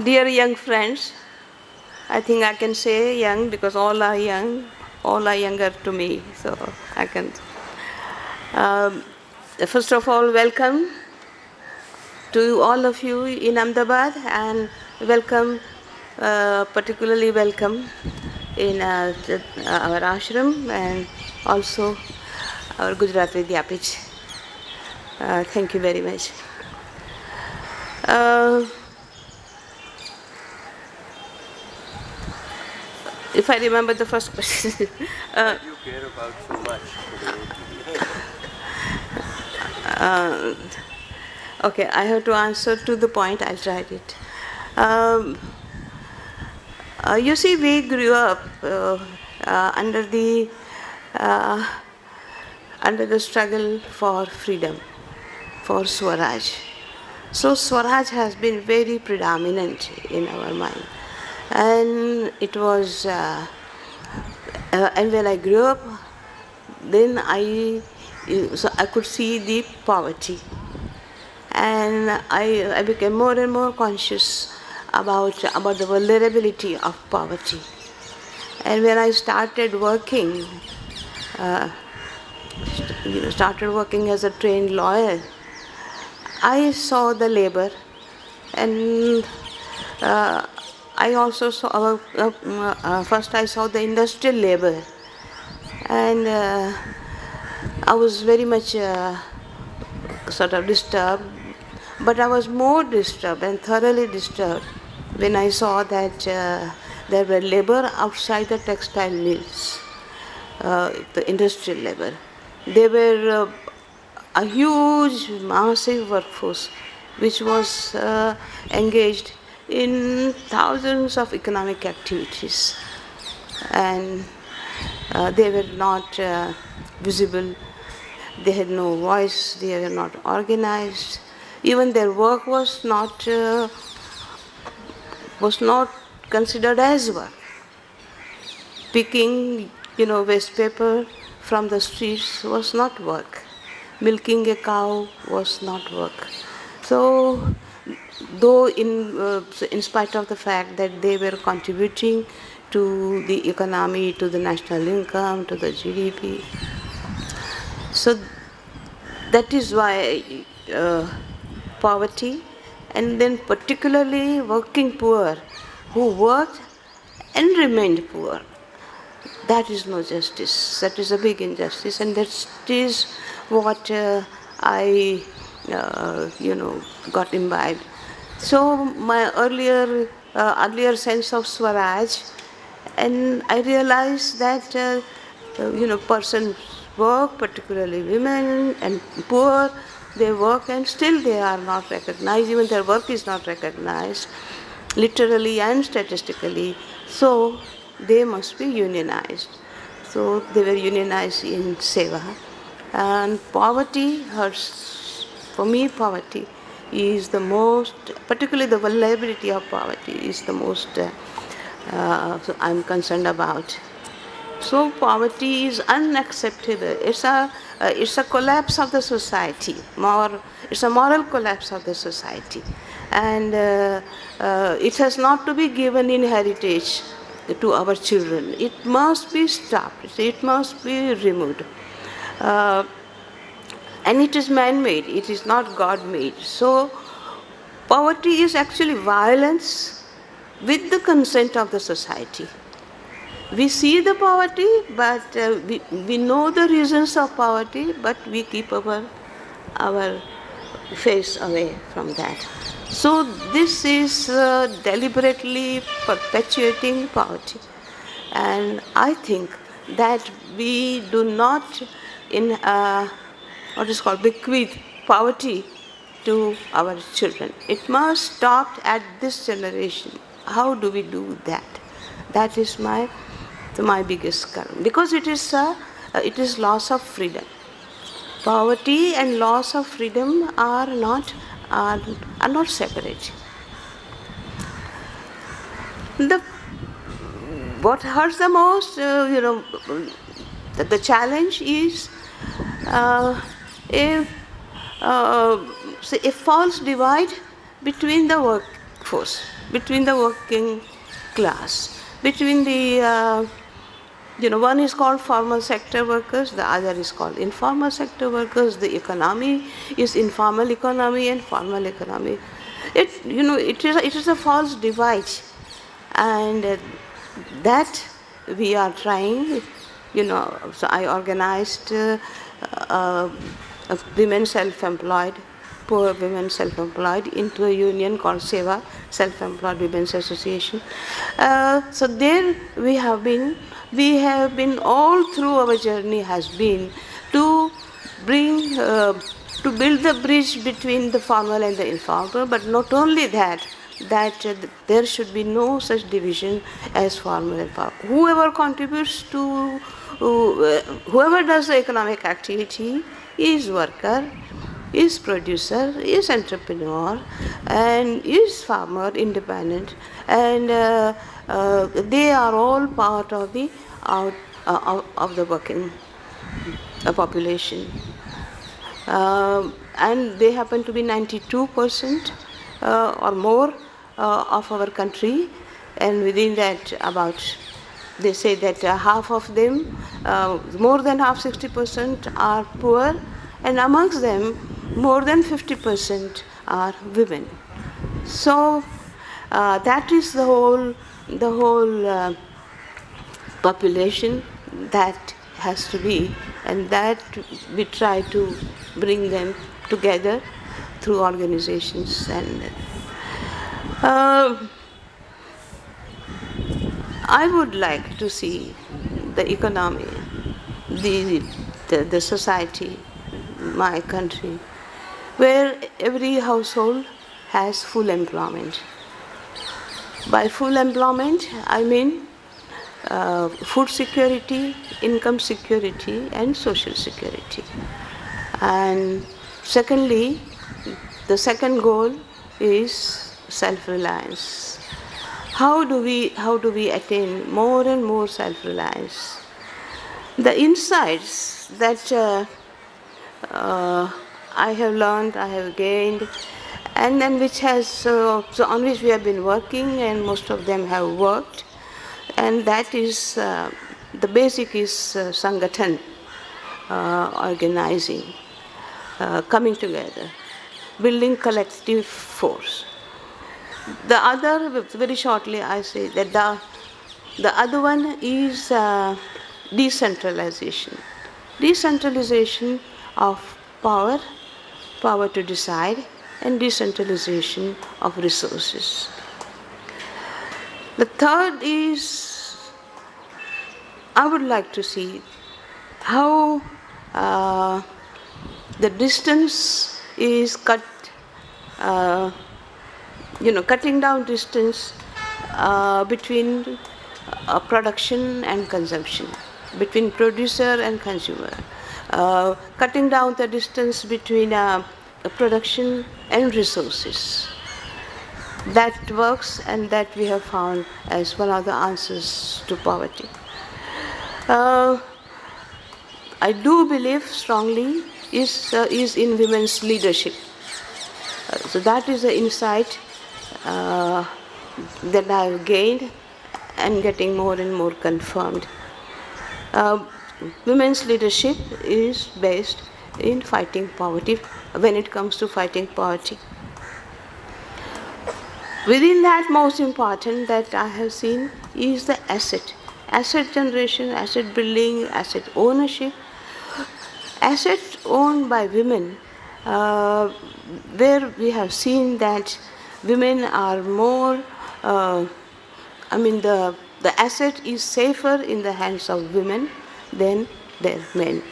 Dear young friends, I think I can say young because all are young, all are younger to me, so I can. First of all, welcome to all of you in Ahmedabad, and welcome, particularly welcome in our ashram and also our Gujarat Vidyapith. Thank you very much. If I remember the first question. What do you care about so much? Okay, I have to answer to the point. I'll try it. You see, we grew up under the struggle for freedom, for Swaraj. So Swaraj has been very predominant in our mind. And it was, and when I grew up, then I could see the poverty. And I became more and more conscious about the vulnerability of poverty. And when I started working, as a trained lawyer, I saw the labor, and I also saw, first I saw the industrial labor, and I was very much sort of disturbed, but I was more disturbed and thoroughly disturbed when I saw that there were labor outside the textile mills, the industrial labor. They were a huge, massive workforce which was engaged in thousands of economic activities, and they were not visible. They had no voice. They were not organized. Even their work was not considered as work. Picking, waste paper from the streets was not work. Milking a cow was not work. So, though in spite of the fact that they were contributing to the economy, to the national income, to the GDP, so that is why poverty, and then particularly working poor who worked and remained poor, that is no justice. That is a big injustice, and that is what I got imbibed. So my earlier sense of Swaraj, and I realized that persons work, particularly women and poor, they work and still they are not recognized. Even their work is not recognized, literally and statistically. So they must be unionized. So they were unionized in Seva. And poverty hurts. For me, poverty is the most, particularly the vulnerability of poverty is the most I'm concerned about. So poverty is unacceptable. It's a collapse of the society. It's a moral collapse of the society, and it has not to be given in heritage to our children. It must be stopped. It must be removed. And it is man-made. It is not God-made. So poverty is actually violence with the consent of the society. We see the poverty, but we know the reasons of poverty, but we keep our face away from that. So this is deliberately perpetuating poverty. And I think that we do not bequeath poverty to our children. It must stop at this generation. How do we do that? That is my biggest concern, because it is loss of freedom. Poverty and loss of freedom are not separate. What hurts the most, the challenge is a false divide between the workforce, between the working class, between the one is called formal sector workers, the other is called informal sector workers. The economy is informal economy and formal economy. It is a false divide, and that we are trying. So I organized women self-employed, poor women self-employed, into a union called SEVA, Self-Employed Women's Association. So there we have been all through our journey has been to bring, to build the bridge between the formal and the informal, but not only that, there should be no such division as formal and informal. Whoever contributes to, whoever does the economic activity is worker, is producer, is entrepreneur, and is farmer, independent, and they are all part of the of the working population, and they happen to be 92% or more of our country, and within that they say that half of them, more than half, 60% are poor, and amongst them more than 50% are women. So that is the whole population that has to be, and that we try to bring them together through organizations. And I would like to see the economy, the society, my country, where every household has full employment. By full employment, I mean food security, income security, and social security. And secondly, the second goal is self-reliance. How do we attain more and more self-reliance? The insights that I have learned, I have gained, and then which has so on which we have been working, and most of them have worked, and that is the basic is Sangathan, organizing, coming together, building collective force. The other, very shortly I say that the other one is decentralization. Decentralization of power to decide, and decentralization of resources. The third is, I would like to see how the distance is cut, cutting down distance between production and consumption, between producer and consumer, cutting down the distance between production and resources. That works, and that we have found as one of the answers to poverty. I do believe strongly is in women's leadership. So that is the insight that I have gained and getting more and more confirmed. Women's leadership is based in fighting poverty, when it comes to fighting poverty. Within that, most important that I have seen is the asset generation, asset building, asset ownership. Assets owned by women, where we have seen that women are more, the asset is safer in the hands of women than their men.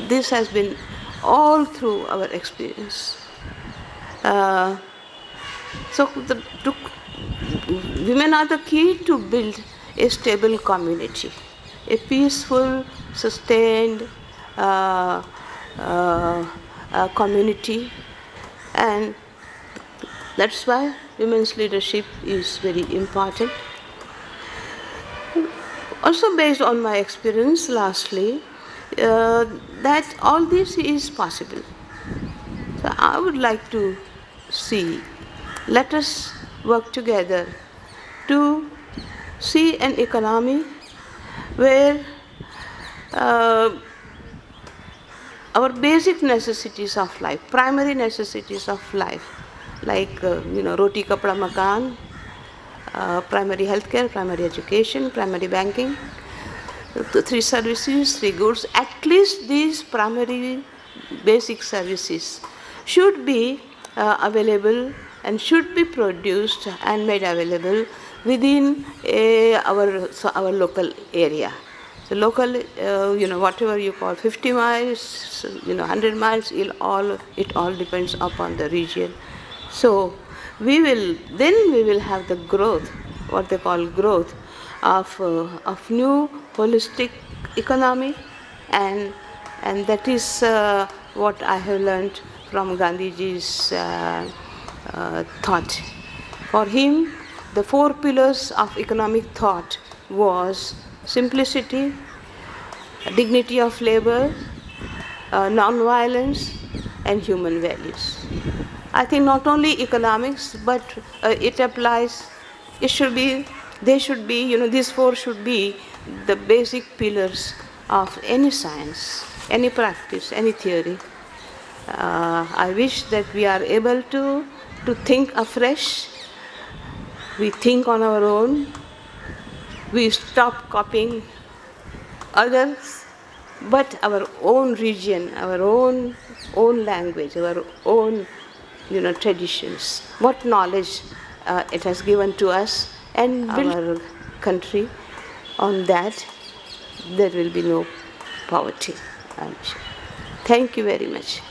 This has been all through our experience. Women are the key to build a stable community, a peaceful, sustained community, and that's why women's leadership is very important. Also, based on my experience, lastly, that all this is possible. So I would like to see, let us work together to see an economy where our basic necessities of life, primary necessities of life, like roti, kapda, makan, primary healthcare, primary education, primary banking, the three services, three goods, at least these primary basic services should be available and should be produced and made available within our local area. So local, whatever you call 50 miles, 100 miles, it all depends upon the region. So we will have the growth, what they call growth of new holistic economy, and that is what I have learned from Gandhiji's thought. For him, the four pillars of economic thought was simplicity, dignity of labor, non-violence, and human values. I think not only economics, but it applies, it should be, they should be, these four should be the basic pillars of any science, any practice, any theory. I wish that we are able to think afresh, we think on our own, we stop copying others, but our own region, our own language, our own traditions, what knowledge it has given to us and build our country. On that, there will be no poverty, I'm sure. Thank you very much.